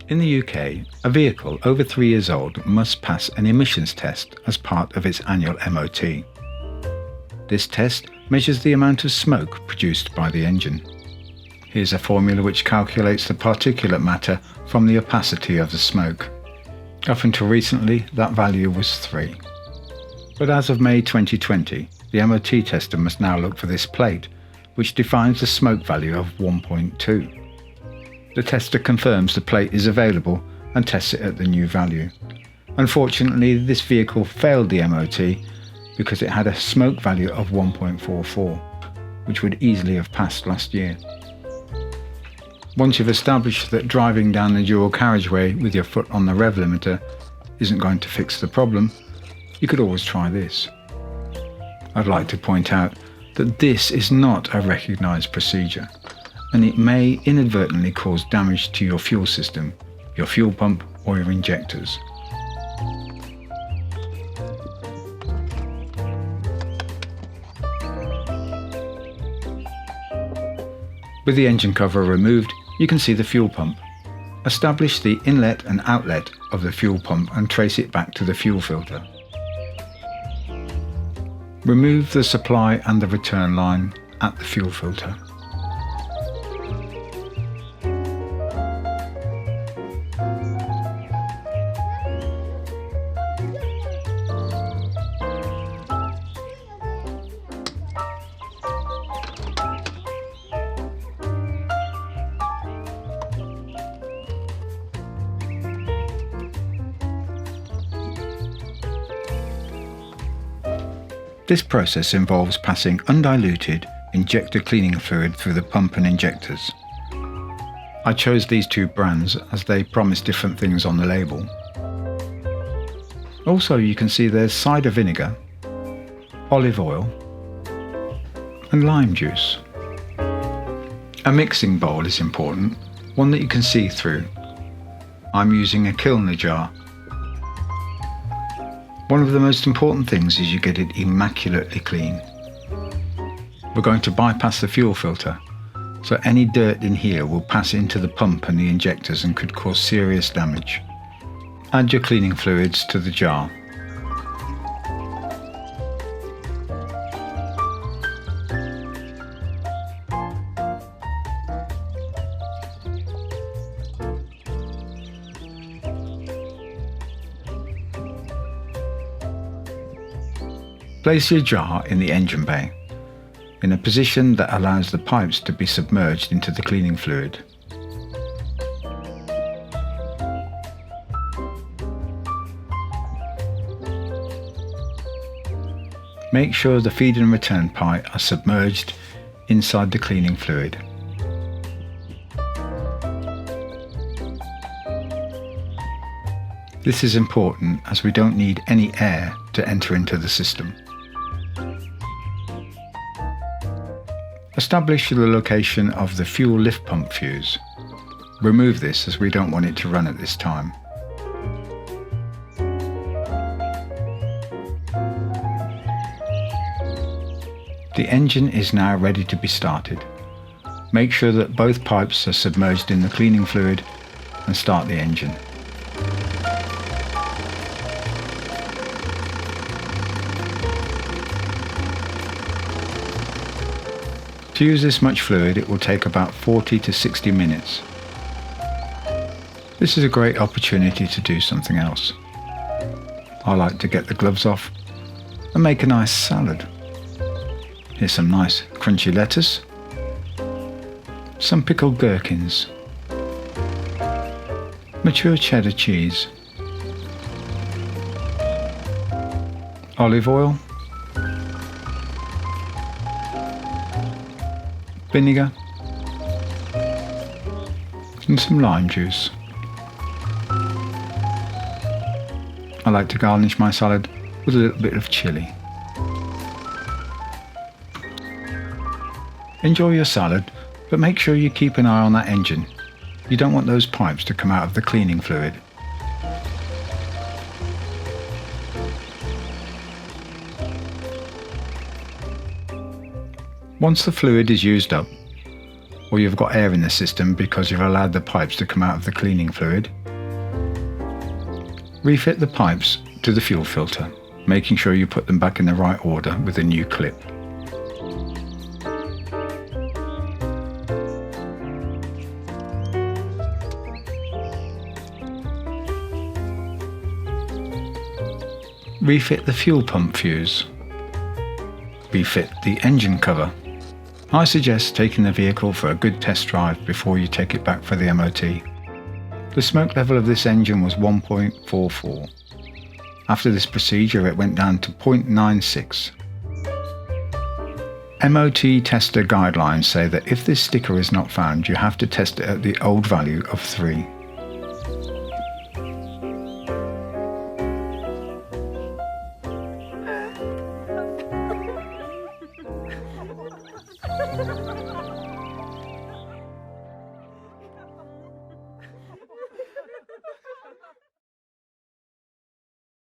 In the UK, a vehicle over 3 years old must pass an emissions test as part of its annual MOT. This test measures the amount of smoke produced by the engine. Here's a formula which calculates the particulate matter from the opacity of the smoke. Up until recently, that value was 3. But as of May 2020, the MOT tester must now look for this plate, which defines the smoke value of 1.2. The tester confirms the plate is available and tests it at the new value. Unfortunately, this vehicle failed the MOT because it had a smoke value of 1.44, which would easily have passed last year. Once you've established that driving down the dual carriageway with your foot on the rev limiter isn't going to fix the problem, you could always try this. I'd like to point out that this is not a recognised procedure, and it may inadvertently cause damage to your fuel system, your fuel pump or your injectors. With the engine cover removed, you can see the fuel pump. Establish the inlet and outlet of the fuel pump and trace it back to the fuel filter. Remove the supply and the return line at the fuel filter. This process involves passing undiluted injector cleaning fluid through the pump and injectors. I chose these two brands as they promise different things on the label. Also, you can see there's cider vinegar, olive oil and lime juice. A mixing bowl is important, one that you can see through. I'm using a Kilner jar. One of the most important things is you get it immaculately clean. We're going to bypass the fuel filter, so any dirt in here will pass into the pump and the injectors and could cause serious damage. Add your cleaning fluids to the jar. Place your jar in the engine bay, in a position that allows the pipes to be submerged into the cleaning fluid. Make sure the feed and return pipe are submerged inside the cleaning fluid. This is important as we don't need any air to enter into the system. Establish the location of the fuel lift pump fuse. Remove this as we don't want it to run at this time. The engine is now ready to be started. Make sure that both pipes are submerged in the cleaning fluid and start the engine. To use this much fluid, it will take about 40 to 60 minutes. This is a great opportunity to do something else. I like to get the gloves off and make a nice salad. Here's some nice crunchy lettuce, some pickled gherkins, mature cheddar cheese, olive oil, vinegar and some lime juice. I like to garnish my salad with a little bit of chilli. Enjoy your salad, but make sure you keep an eye on that engine. You don't want those pipes to come out of the cleaning fluid. Once the fluid is used up, or you've got air in the system because you've allowed the pipes to come out of the cleaning fluid. Refit the pipes to the fuel filter, making sure you put them back in the right order with a new clip. Refit the fuel pump fuse. Refit the engine cover. I suggest taking the vehicle for a good test drive before you take it back for the MOT. The smoke level of this engine was 1.44. After this procedure it went down to 0.96. MOT tester guidelines say that if this sticker is not found, you have to test it at the old value of 3. Ha ha ha!